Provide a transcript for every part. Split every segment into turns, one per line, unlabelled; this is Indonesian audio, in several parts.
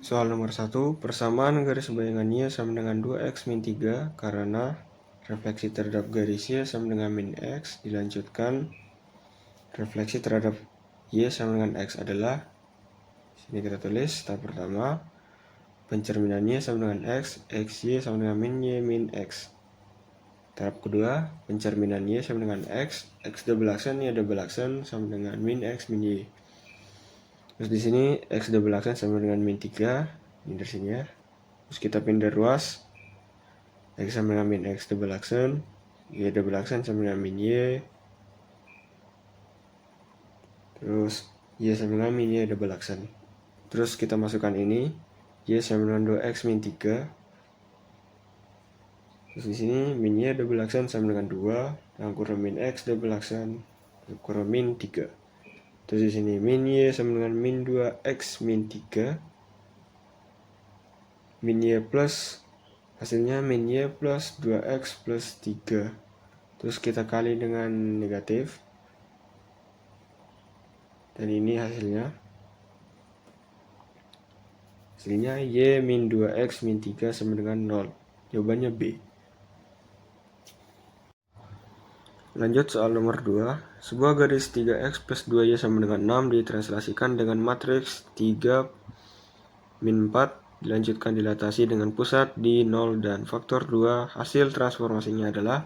Soal nomor 1, persamaan garis bayangannya sama dengan 2x min 3 karena refleksi terhadap garisnya sama dengan min x, dilanjutkan refleksi terhadap y sama dengan x adalah, sini kita tulis tahap pertama, pencerminannya sama dengan x, xy sama dengan min y min x. Tahap kedua, pencerminannya sama dengan x double aksen, y double aksen sama dengan min x min y. Terus di sini x double aksen sama dengan min 3, ini dari sini ya. Terus kita pindah ruas, x sama dengan min x double aksen, y double aksen sama dengan min y. Terus y sama dengan min y double aksen. Terus kita masukkan ini, y sama dengan 2x min 3. Terus di sini min y double aksen sama dengan 2, yang kurang min x double aksen, kurang min 3. Terus di sini min y sama dengan min 2x min 3. Min y plus, hasilnya min y plus 2x plus 3. Terus kita kali dengan negatif. Dan ini hasilnya. Hasilnya y min 2x min 3 sama dengan 0. Jawabannya B. Lanjut soal nomor 2. Sebuah garis 3x plus 2y sama dengan 6 ditranslasikan dengan matriks 3 min 4, dilanjutkan dilatasi dengan pusat di 0 dan faktor 2. Hasil transformasinya adalah,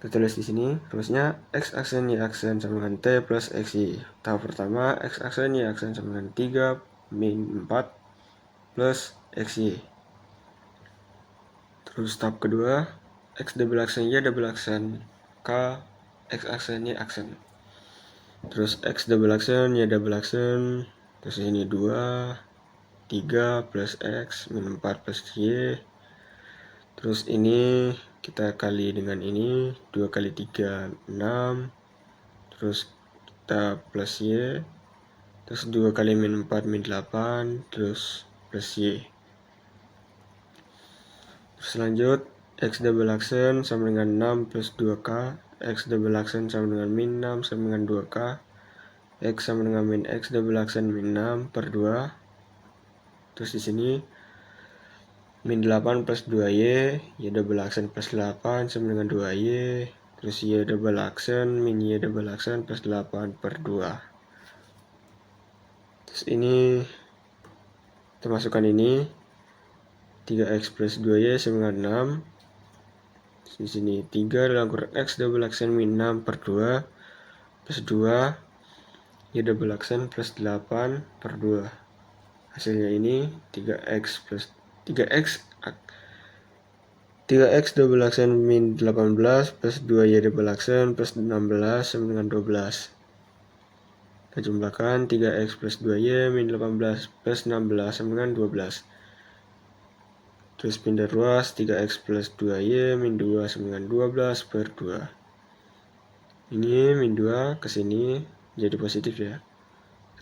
kita tulis di sini rumusnya x aksen y aksen sama dengan t plus xy. Tahap pertama, x aksen y aksen sama dengan 3 min 4 plus xy. Terus tahap kedua, x double aksen y double aksen k x aksen y aksen. Terus x double aksen y double aksen, terus ini 2 3 plus x min 4 plus y. Terus ini kita kali dengan ini 2 kali 3 6. Terus kita plus y. Terus 2 kali min 4 min 8. Terus plus y. Terus lanjut, x double aksen sama dengan 6 plus 2k. X double aksen sama dengan min 6 sama dengan 2k. X sama dengan min x double aksen min 6 per 2. Terus di sini min 8 plus 2y, y double aksen plus 8 sama dengan 2y. Terus y double aksen min y double aksen plus 8 per 2. Terus ini kita masukkan ini 3x plus 2y sama dengan 6. Terus di sini 3 dalam kurung x double aksen min 6 per 2 plus 2 y double aksen plus 8 per 2. Hasilnya ini 3x plus 3x double aksen min 18 plus 2y double aksen plus 16 sama dengan 12. Kita jumlahkan 3x plus 2y min 18 plus 16 sama dengan 12. Terus pindah ruas, 3x plus 2y min 2 sama dengan 12 per 2. Ini min 2 ke sini jadi positif ya.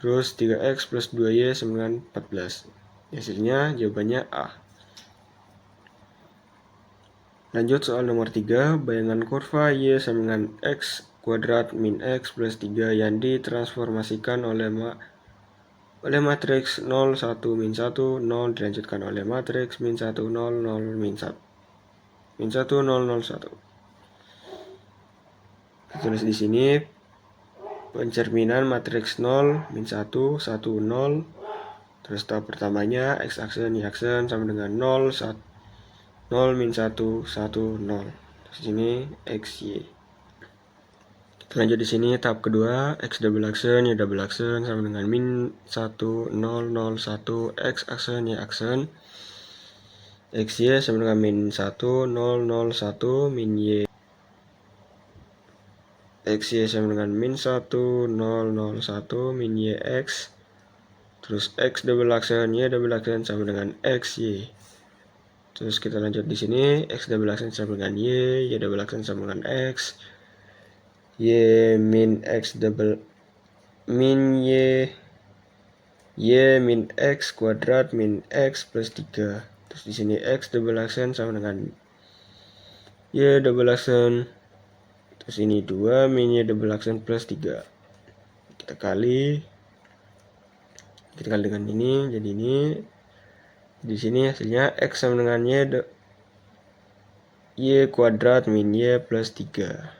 Terus 3x plus 2y sama dengan 14. Hasilnya jawabannya A. Lanjut soal nomor 3, bayangan kurva y sama dengan x kuadrat min x plus 3 yang ditransformasikan oleh matriks 0 1 min 1 0 dilanjutkan oleh matriks min 1 0 0 min 1 min 1 0 0 1. Kita tulis di sini pencerminan matriks 0 min 1 1 0. Terus tahap pertamanya x aksen y aksen sama dengan 0 1 0 min 1 1 0. Terus sini xy. Kita lanjut di sini tahap kedua, x double aksen y double aksen sama dengan min 1 0 0 1 x aksen y aksen. Xy sama dengan min 1 0 0 1 min y. Xy sama dengan min 1 0 0 1 min y x. Terus x double aksen y double aksen sama dengan xy. Terus kita lanjut di sini, x double aksen sama dengan y double aksen sama dengan x, y min x double min y min x kuadrat min x plus 3. Terus di sini x double aksen sama dengan y double aksen. Terus ini 2 min y double aksen plus 3. Kita kali. Kita kali dengan ini, jadi ini. Di sini hasilnya X sama dengan Y kuadrat min Y plus 3.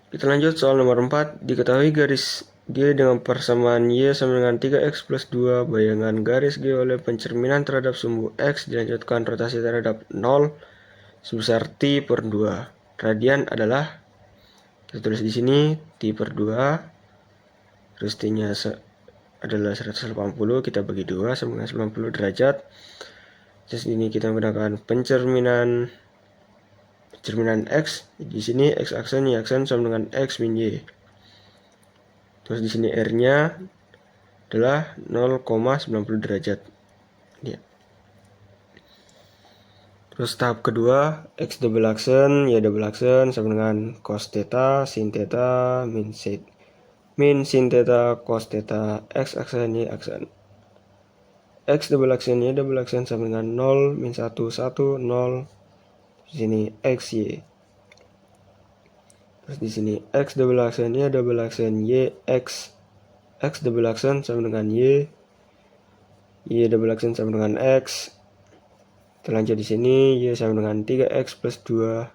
Kita lanjut soal nomor 4. Diketahui garis G dengan persamaan Y sama dengan 3X plus 2. Bayangan garis G oleh pencerminan terhadap sumbu X dilanjutkan rotasi terhadap 0 sebesar T per 2. Radian adalah, kita tulis di sini, T per 2. Terus T-nya adalah 180, kita bagi 2 sama dengan 90 derajat. Terus ini kita menggunakan pencerminan X. Di sini X aksen, Y aksen sama dengan X min Y. Terus di sini R-nya adalah 0,90 derajat. Ya. Terus tahap kedua, X double aksen, Y double aksen sama dengan cos theta, sin theta, min sin theta, cos theta, X aksen, Y aksen. X double aksen, Y double aksen sama dengan 0, min 1, 1, 0. Di sini X, Y. Terus di sini X double aksen, Y double aksen, Y, X. X double aksen sama dengan Y. Y double aksen sama dengan X. Kita lanjut di sini, Y sama dengan 3X plus 2.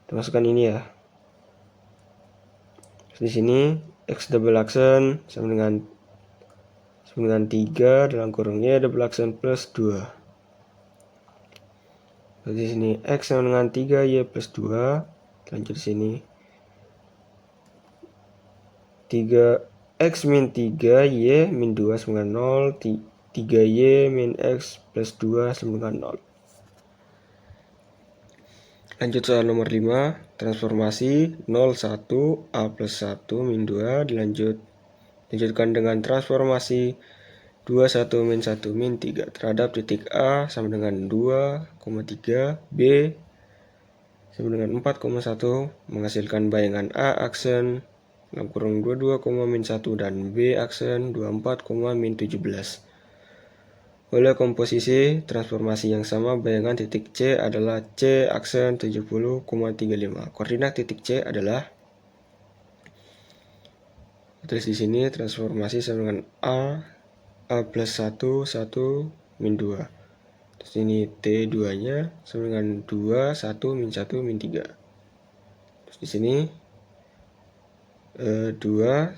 Kita masukkan ini ya. Terus di sini X double aksen sama dengan 3 dalam kurung Y double aksen plus 2. Terus di sini X sama dengan 3 Y plus 2. Kita lanjut di sini 3X min 3 Y min 2 sama dengan 0. 3Y min X plus 2 sama dengan 0. Lanjut soal nomor 5. Transformasi 0, 1, A plus 1 min 2 dilanjutkan dengan transformasi 2, 1, min 1, min 3 terhadap titik A sama dengan 2,3, B sama dengan 4,1 menghasilkan bayangan A aksen dalam kurung 22, min 1 dan B aksen 24, min 17. Oleh komposisi transformasi yang sama, bayangan titik C adalah C aksen 70,35. Koordinat titik C adalah, tulis di sini transformasi sama dengan A plus 1, 1, min 2. Terus ini T2-nya sama dengan 2, 1, min 1, min 3. Terus di sini 2, 1,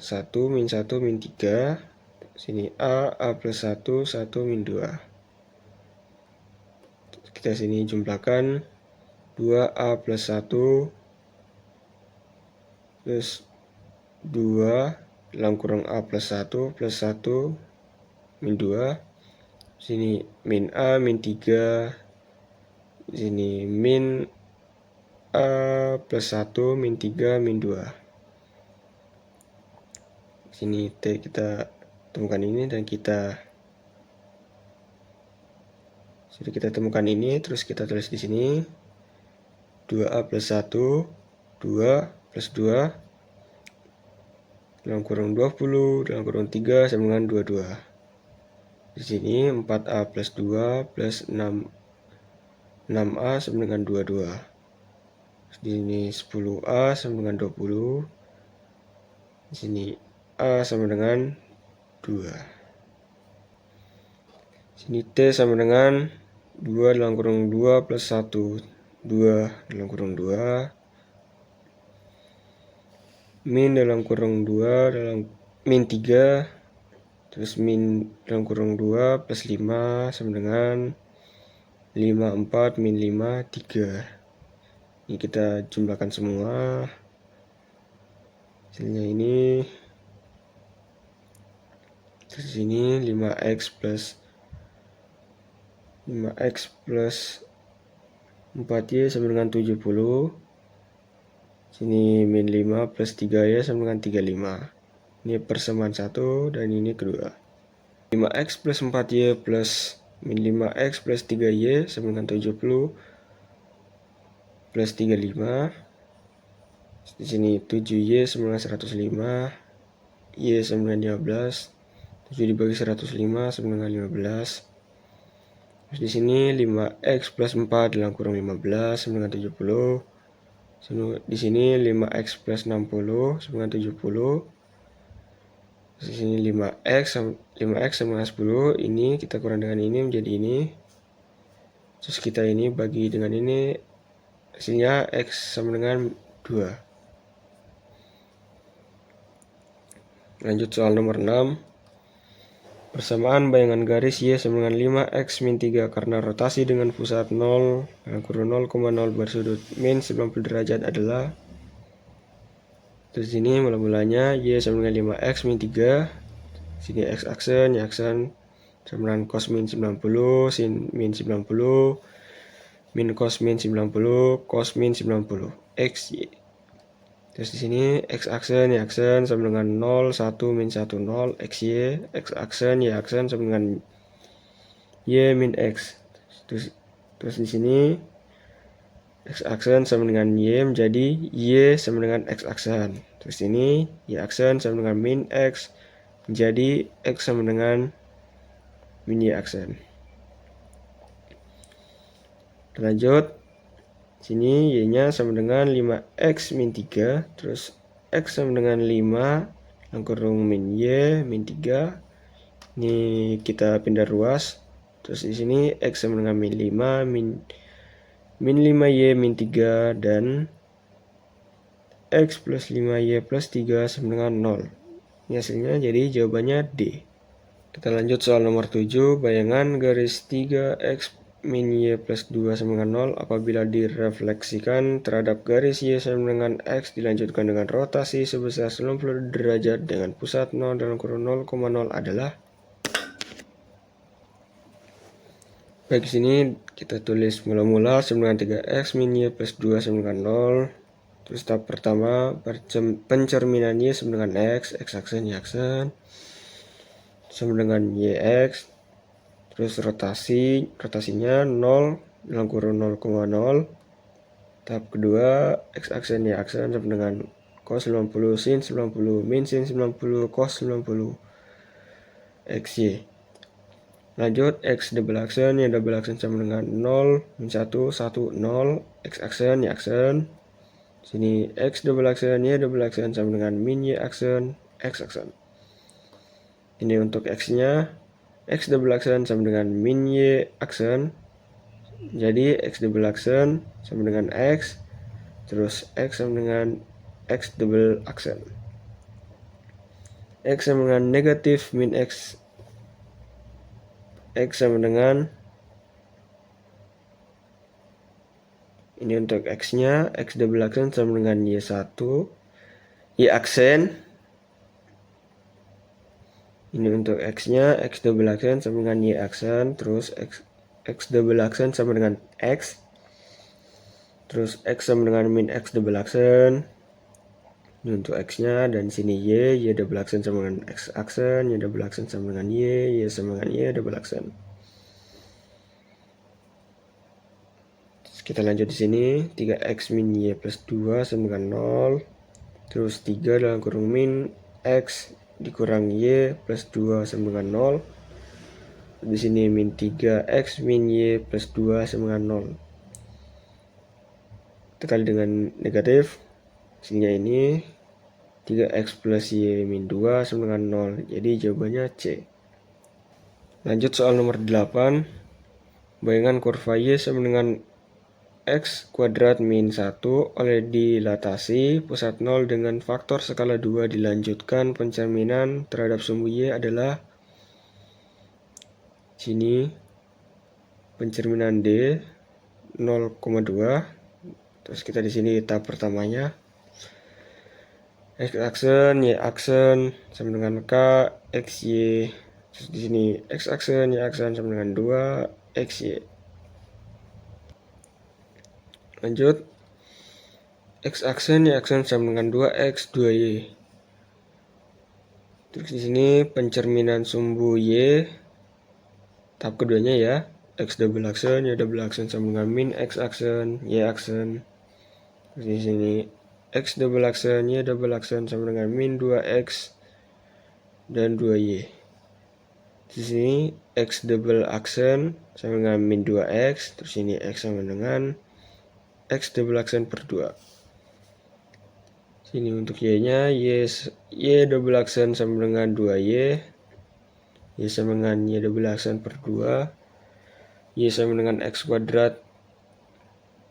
min 1, min 3. Sini A plus 1, 1, min 2. Kita sini jumlahkan 2A plus 1 plus 2 dalam kurung A plus 1 plus 1 min 2. Sini min A min 3. Sini min A plus 1 min 3 min 2. Sini T kita temukan ini dan kita sudah kita temukan ini, terus kita tulis di sini 2A plus 1, 2 plus 2 dalam kurung 20 dalam kurung 3 sama dengan 22. Di sini 4A plus 2 plus 6A sama dengan 22. Di sini 10A sama dengan 20. Di sini A sama dengan 2. Sini T sama dengan 2 dalam kurung 2 plus 1, 2 dalam kurung 2. Min dalam kurung 2 dalam min 3. Terus min dalam kurung 2 plus 5 sama dengan 5, 4, min 5, 3. Ini kita jumlahkan semua. Hasilnya ini. Terus sini 5x plus 4y sama dengan 70. Sini min 5 plus 3y sama dengan 35. Ini persamaan 1 dan ini kedua. 5x plus 4y plus min 5x plus 3y sama dengan 70 plus 35. Di sini 7y sama dengan 105. Y sama dengan 15. 7 dibagi 105 sama dengan 15. Terus di sini 5x plus 4 dalam kurung 15 sama dengan 70. Di sini 5x plus 60 sama dengan 70. Terus di sini 5x sama dengan 10, ini kita kurang dengan ini menjadi ini. Terus kita ini bagi dengan ini, hasilnya x sama dengan 2. Lanjut soal nomor 6. Persamaan bayangan garis Y sama dengan 5x min 3 karena rotasi dengan pusat 0, 0,0 bersudut min 90 derajat adalah. Terus sini mula-mulanya Y sama dengan 5x min 3. Sini x aksen, Y aksen sama dengan cos min 90, sin min 90, min cos min 90, cos min 90, x, Y. Terus di sini x aksen, Y aksen sama dengan 0, 1, min 1, 0, x, Y. X aksen, Y aksen sama dengan Y min x. Terus di sini x aksen sama dengan Y menjadi Y sama dengan x aksen. Terus ini Y aksen sama dengan min x menjadi x sama dengan min Y aksen. Lanjut, sini Y-nya sama dengan 5x min 3, terus x sama dengan 5, kurung min Y min 3. Ini kita pindah ruas. Terus di sini x sama dengan min 5, min 5Y min 3, dan x plus 5Y plus 3 sama dengan 0. Ini hasilnya jadi jawabannya D. Kita lanjut soal nomor 7. Bayangan garis 3x min Y plus 2 sama dengan 0 apabila direfleksikan terhadap garis Y sama dengan X dilanjutkan dengan rotasi sebesar 90 derajat dengan pusat 0 dalam kurung 0,0 adalah. Baik, sini kita tulis mula-mula sama dengan 3x min Y plus 2 sama dengan 0. Terus tahap pertama pencerminan Y sama dengan X aksen, Y aksen sama dengan YX. Terus rotasinya 0 dalam kurung 0,0. Tahap kedua x aksen, Y aksen sama dengan cos 90, sin 90, min sin 90, cos 90, xy. Lanjut x double aksen, Y double aksen sama dengan 0, min 1, 1, 0, x aksen, Y aksen. Sini x double aksen, Y double aksen sama dengan min Y aksen, x aksen. Ini untuk x-nya, x double aksen sama dengan min Y aksen. Jadi x double aksen sama dengan x, terus x sama dengan x double aksen. X sama dengan negatif min x sama dengan, ini untuk x-nya, x double aksen sama dengan y1, y aksen. Ini untuk x-nya, x double aksen sama dengan y aksen, terus x double aksen sama dengan x, terus x sama dengan min x double aksen. Ini untuk x-nya, dan sini y double aksen sama dengan x aksen, y double aksen sama dengan y sama dengan y double aksen. Terus kita lanjut di sini, 3x min y plus 2 sama dengan 0, terus 3 dalam kurung min x dikurang y plus 2 sama dengan 0. Di sini min 3x min y plus 2 sama dengan 0. Dikali dengan negatif, sininya ini 3x plus y min 2 sama dengan 0. Jadi jawabannya C. Lanjut soal nomor 8. Bayangan kurva y sama dengan x kuadrat min 1 oleh dilatasi pusat 0 dengan faktor skala 2 dilanjutkan pencerminan terhadap sumbu y adalah. Sini pencerminan D 0,2. Terus kita di sini tahap pertamanya x aksen, y aksen sama dengan k, x, y. Terus di sini x aksen, y aksen sama dengan 2, x, y. Lanjut, x aksen, Y aksen sama dengan 2x, 2y. Terus di sini pencerminan sumbu y tahap keduanya ya, x double aksen, Y double aksen sama dengan min x aksen, Y aksen. Terus di sini x double aksen, Y double aksen sama dengan min 2x dan 2y. Di sini x double aksen sama dengan min 2x, terus ini x sama dengan x double aksen per 2. Sini untuk y-nya, y double aksen sama dengan 2y, y sama dengan y double aksen per 2, y sama dengan x kuadrat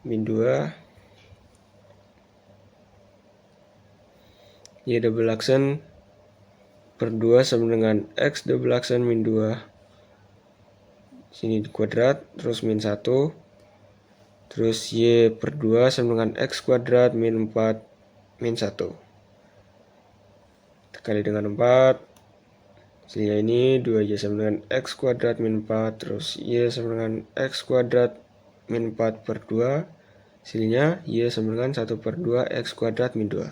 min 2, y double aksen per 2 sama dengan x double aksen min 2. Sini kuadrat, terus min 1. Terus y per 2 sama dengan x kuadrat min 4 min 1. Kali dengan 4. Sehingga ini 2y sama dengan x kuadrat min 4. Terus y sama dengan x kuadrat min 4 per 2. Hasilnya y sama dengan 1 per 2 x kuadrat min 2.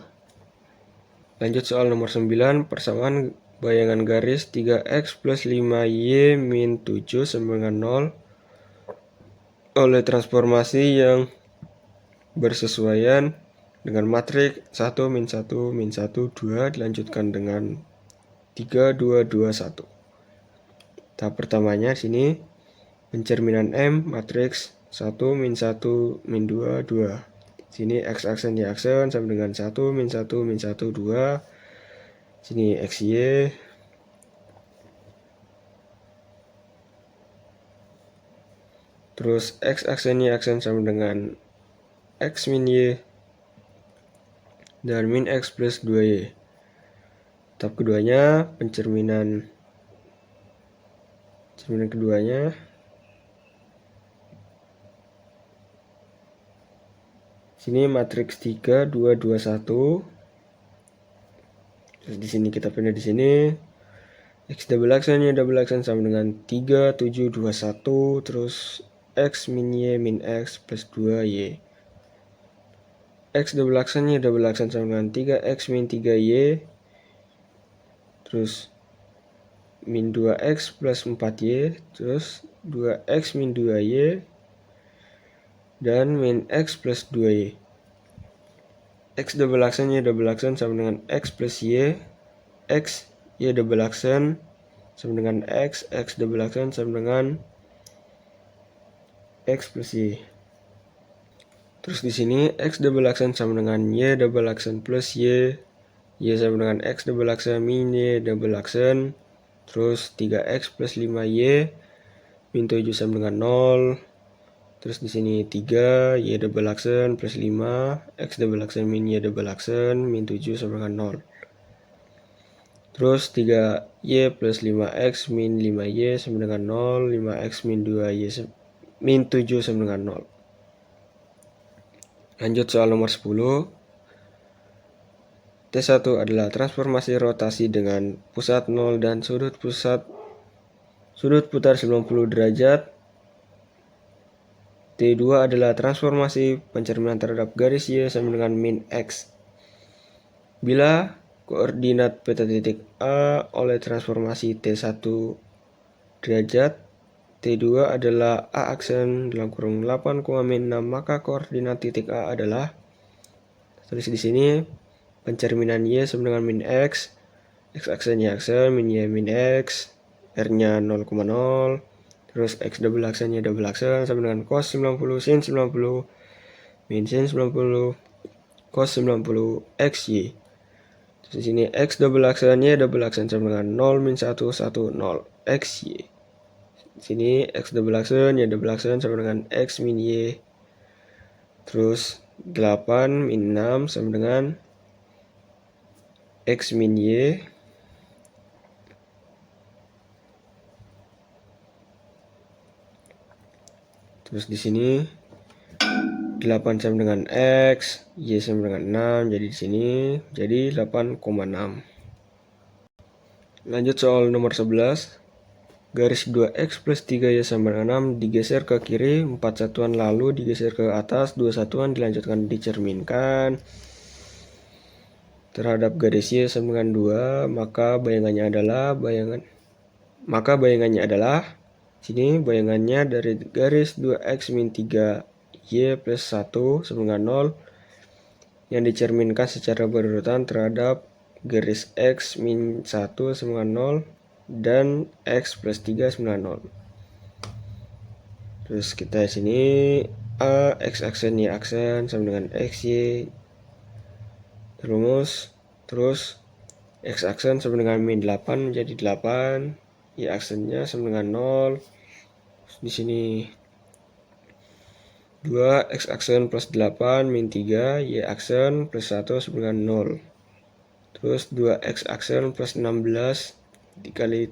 Lanjut soal nomor 9. Persamaan bayangan garis 3x plus 5y min 7 sama dengan 0 oleh transformasi yang bersesuaian dengan matriks 1 min 1 min 1 2 dilanjutkan dengan 3 2 2 1. Tahap pertamanya sini pencerminan M matriks 1 min 1 min 2 2. Sini x aksen y aksen sama dengan 1 min 1 min 1 2. Sini xy. Terus x aksen y aksen sama dengan x min y dan min x plus 2y. Tahap keduanya pencerminan keduanya sini matriks 3 2 2 1. Terus di sini kita pindah di sini x double aksen y double aksen sama dengan 3 7 2 1. Terus x min y min x plus 2y. X double aksen y double aksen sama dengan 3x min 3y. Terus min 2x plus 4y. Terus 2x min 2y. Dan min x plus 2y. X double aksen y double aksen sama dengan x plus y. X y double aksen sama dengan x double aksen sama dengan x plus y. Terus di sini x double aksen sama dengan y double aksen plus y sama dengan x double aksen min y double aksen. Terus 3x plus 5y min 7 sama dengan 0. Terus di sini 3 y double aksen plus 5 x double aksen min y double aksen min 7 sama dengan 0. Terus 3y plus 5x min 5y sama dengan 0. 5x min 2y min 7 sama dengan 0. Lanjut soal nomor 10. T1 adalah transformasi rotasi dengan pusat 0 dan sudut putar 90 derajat. T2 adalah transformasi pencerminan terhadap garis y sama dengan min x. Bila koordinat peta titik A oleh transformasi T1 derajat, T2 adalah A aksen dalam kurung 8, min 6, maka koordinat titik A adalah, tulis di sini, pencerminan y sama dengan min x aksen y aksen, min y min x, R-nya 0,0, terus x double aksen y double aksen sama dengan cos 90 sin 90 min sin 90 cos 90 xy. Terus di sini x double aksen y double aksen sama dengan 0 min 1 1 0 xy. Sini x double aksen y double aksen sama dengan x min y. Terus 8 min 6 sama dengan x min y. Terus di sini 8 sama dengan x, y sama dengan 6, jadi di sini jadi 8,6. Lanjut soal nomor 11. Garis 2x plus 3y sama dengan 6 digeser ke kiri 4 satuan lalu digeser ke atas 2 satuan dilanjutkan dicerminkan terhadap garis y sama dengan 2, maka bayangannya adalah sini bayangannya dari garis 2x min 3y plus 1 sama dengan 0 yang dicerminkan secara berurutan terhadap garis x min 1 sama dengan 0 dan x plus 3 sama dengan 0. Terus kita sini A x aksen y aksen sama dengan xy. Rumus. Terus X aksen sama dengan min 8 menjadi 8, Y aksennya sama dengan 0. Di sini 2 X aksen plus 8 min 3, Y aksen plus 1 sama dengan 0. Terus 2X aksen plus 16 dikali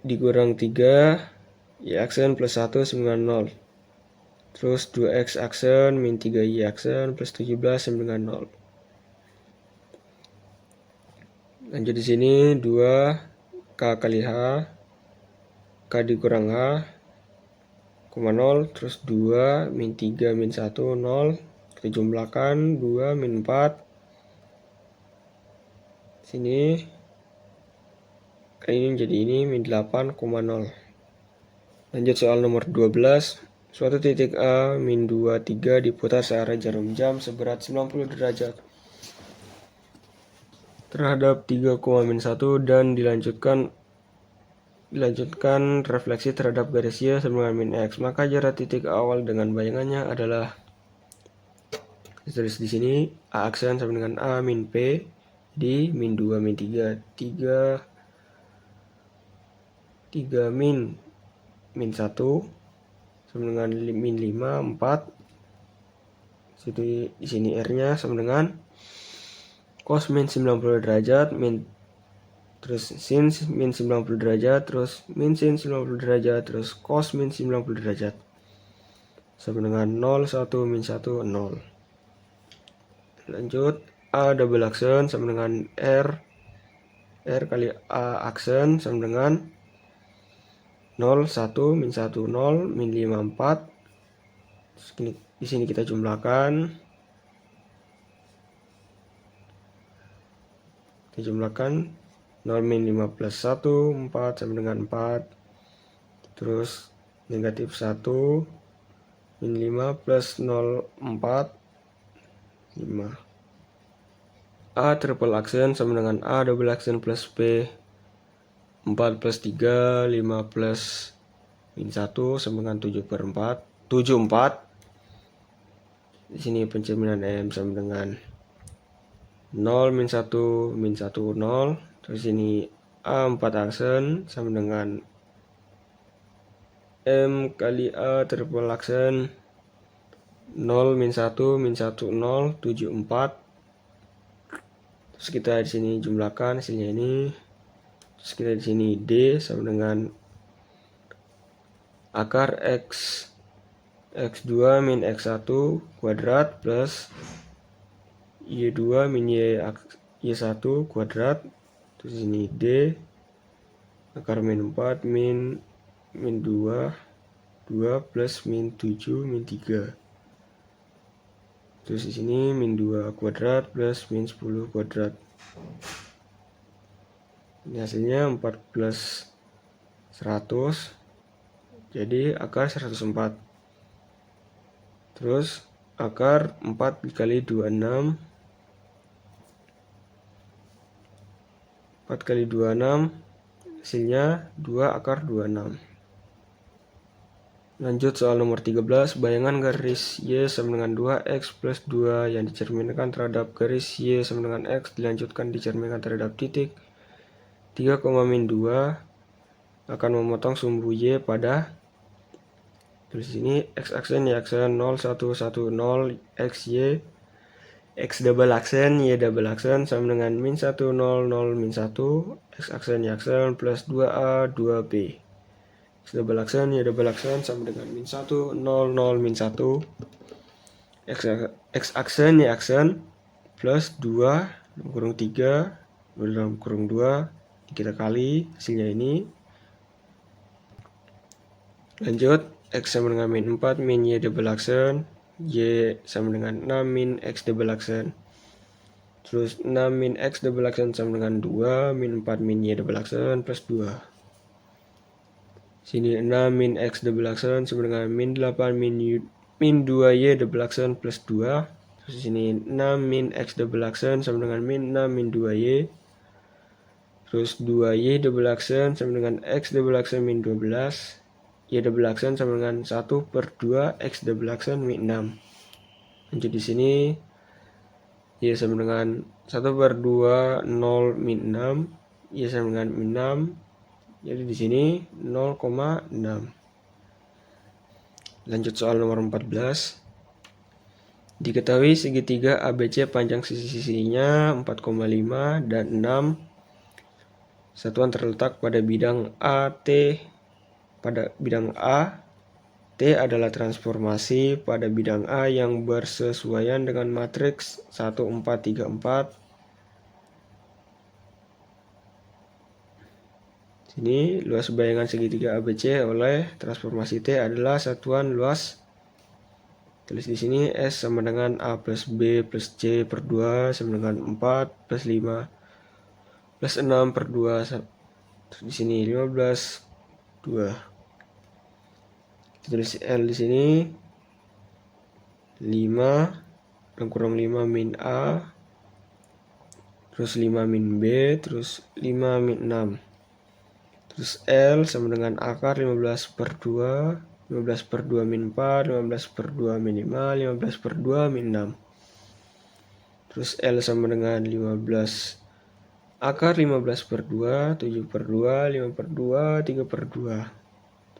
dikurang 3, Y aksen plus 1 sama dengan 0. Terus 2X aksen min 3Y aksen plus 17 sama dengan 0. Lanjut di sini 2K kali H, K dikurang H, 0. Terus 2 min 3 min 1, 0. Kita jumlahkan 2 min 4. Sini kali ini menjadi ini min 8,0. Lanjut soal nomor 12. Suatu titik A min 2, 3 diputar searah jarum jam seberat 90 derajat terhadap 3,-1 dan dilanjutkan refleksi terhadap garis Y sama dengan min X. Maka jarak titik awal dengan bayangannya adalah, tulis di sini A aksen sama dengan A min P, di min 2 min 3, 3 min 1 sama dengan min 5, 4. Di sini R-nya sama dengan cos min 90 derajat terus sin min 90 derajat terus min sin 90 derajat terus cos min 90 derajat sama dengan 0, 1, min 1, 0. Lanjut A double aksen sama dengan R kali A aksen sama dengan 0, 1, min 1, 0, min 5, 4. Terus di sini kita jumlahkan. 0 min 5 plus 1, 4 sama dengan 4. Terus negatif 1, min 5 plus 0, 4, 5. A triple aksen sama dengan A double aksen plus P, 4 plus 3, 5 plus min 1 sama dengan 7/4, 74. Di sini pencerminan M sama dengan 0, min 1, 0. Terus ini A 4 aksen sama dengan M kali A triple aksen 0, min 1, 0, 74. Terus kita di sini jumlahkan hasilnya ini. Terus kita di sini D sama dengan akar X2 min X1 kuadrat plus Y2 min Y1 kuadrat. Terus ini D akar min 4 min 2 plus min 7 min 3. Terus di sini min 2 kuadrat plus min 10 kuadrat. Ini hasilnya 4 plus 100. Jadi akar 104. Terus akar 4 dikali 26. 4 kali 26 hasilnya 2 akar 26. Lanjut soal nomor 13. Bayangan garis Y sama dengan 2X plus 2 yang dicerminkan terhadap garis Y sama dengan X dilanjutkan dicerminkan terhadap titik 3,-2 akan memotong sumbu Y pada, tulis sini X aksen Y aksen 0, 1, 1, 0, X Y, X double aksen Y double aksen sama dengan min 1, 0, 0, min 1, X aksen Y aksen plus 2A, 2B. X double aksen Y double aksen sama dengan min 1, 0, 0, min 1, X aksen Y aksen plus 2 kurung 3 dalam kurung 2 kita kali hasilnya ini. Lanjut X sama dengan min 4 min Y double aksen, Y sama dengan 6 min X double aksen. Terus 6 min X double aksen sama dengan 2 min 4 min Y double aksen plus 2. Sini 6 min X double aksen sama dengan min 8 min 2Y double aksen plus 2. Terus sini 6 min X double aksen sama dengan min 6 min 2Y. Terus 2Y double aksen sama dengan X double aksen min 12. Y double aksen sama dengan 1/2 X double aksen min 6. Lanjut di sini Y sama dengan 1/2 0 min 6, Y sama dengan min 6. Jadi di sini 0,6. Lanjut soal nomor 14. Diketahui segitiga ABC panjang sisi-sisinya 4,5 dan 6. Satuan terletak pada bidang AT. Pada bidang A, T adalah transformasi pada bidang A yang bersesuaian dengan matriks 1, 4, 3, 4. Sini luas bayangan segitiga ABC oleh transformasi T adalah satuan luas. Tulis di sini S sama dengan A plus B plus C per 2 sama dengan 4 plus 5 plus 6 per 2. Terus di sini 15, 2. Tulis L di sini 5 dan kurang 5 min A, terus 5 min B, terus 5 min 6. Terus L sama dengan akar 15 per 2, 15 per 2 min 4, 15 per 2 min 5, 15 per 2 min 6. Terus L sama dengan 15 akar 15 per 2, 7 per 2, 5 per 2, 3 per 2.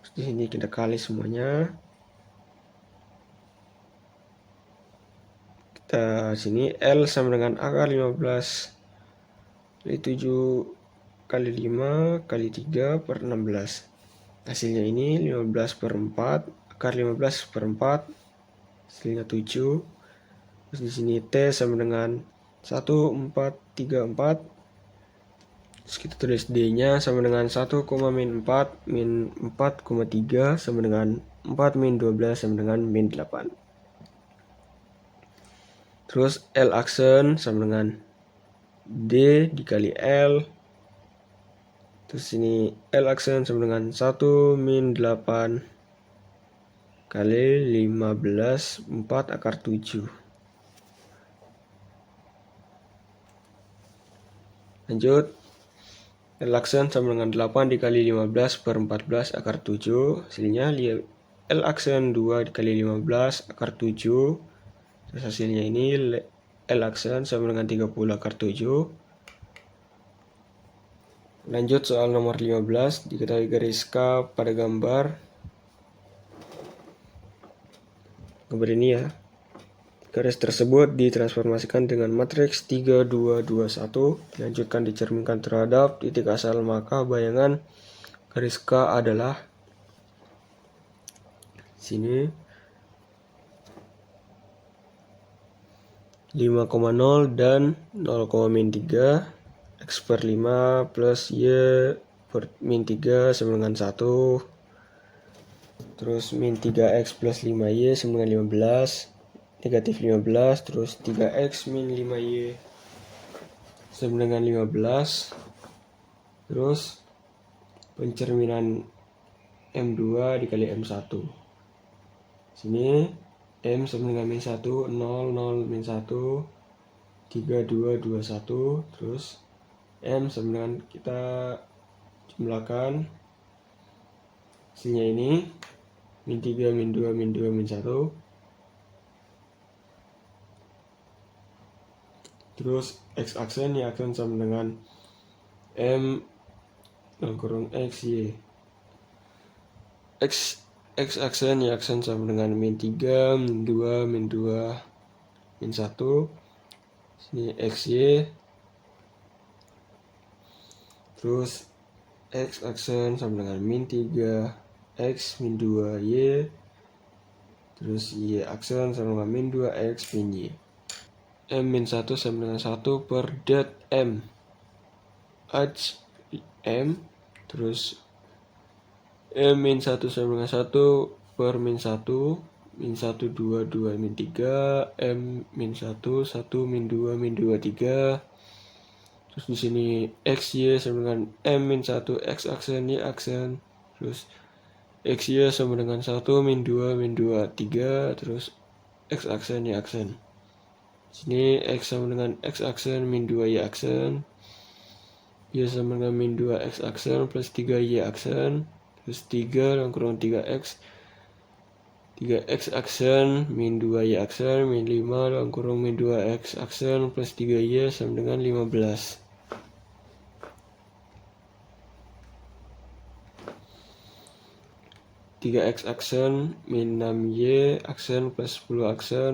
Terus di sini kita kali semuanya. Kita sini L sama dengan akar 15 kali 7 kali 5 kali 3 per 16. Hasilnya ini 15 per 4, akar 15 per 4, hasilnya 7. Terus di sini T sama dengan 1, 4, 3, 4. Terus kita tulis D-nya sama dengan 1, min 4 min 4,3 sama dengan 4 min 12 sama dengan min 8. Terus L aksen sama dengan D dikali L. Terus ini L aksen sama dengan 1 min 8 kali 15, 4 akar 7. Lanjut, L aksen sama dengan 8 dikali 15 per 14 akar 7. Hasilnya L aksen 2 dikali 15 akar 7. Terus hasilnya ini L aksen sama dengan 30 akar 7. Lanjut soal nomor 15. Diketahui garis K pada gambar ini ya. Garis tersebut ditransformasikan dengan matriks 3, 2, 2, 1. Dilanjutkan dicerminkan terhadap titik asal, maka bayangan garis K adalah sini 5,0 dan 0,-3. X per 5 plus Y per min 3 sama dengan 1. Terus min 3X plus 5Y sama dengan 15. Negatif 15. Terus 3X min 5Y sama dengan 15. Terus pencerminan M2 dikali M1. Sini M sama dengan min 1, 0, 0, min 1, 3, 2, 2, 1. Terus M sama dengan kita jumlahkan. Hasilnya ini min 3, min 2, min 2, min 1. Terus X aksen, Y aksen sama dengan M dan kurang X, Y. X aksen, Y aksen sama dengan min 3, min 2, min 2, min 1. Sini X, Y. Terus X aksen sama dengan min 3, X, min 2, Y. Terus Y aksen sama dengan min 2, X, min Y. M min 1 sama dengan 1 per det M. H M. Terus M min 1 sama dengan 1 per min 1. Min 1, 2, 2, min 3. M min 1, 1, min 2, min 2, 3. Terus di sini X, Y sama dengan M min 1, X aksen, Y aksen. Terus X, Y sama dengan 1, min 2, min 2, 3. Terus X aksen, Y aksen. Sini X sama dengan X aksen, min 2, Y aksen. Y sama dengan min 2, X aksen plus 3, Y aksen. Terus 3 dan kurang 3X. 3x aksen min 2y aksen min 5 dalam kurung min 2x aksen plus 3y sama dengan 15. Tiga x aksen min 6y aksen plus 10 aksen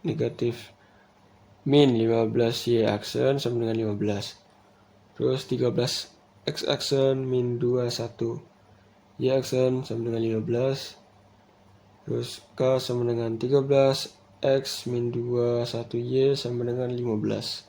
negatif min 15y aksen sama dengan 15. Terus 13x aksen min 21 y aksen sama dengan 15. Terus K sama dengan 13x min 21y sama dengan 15.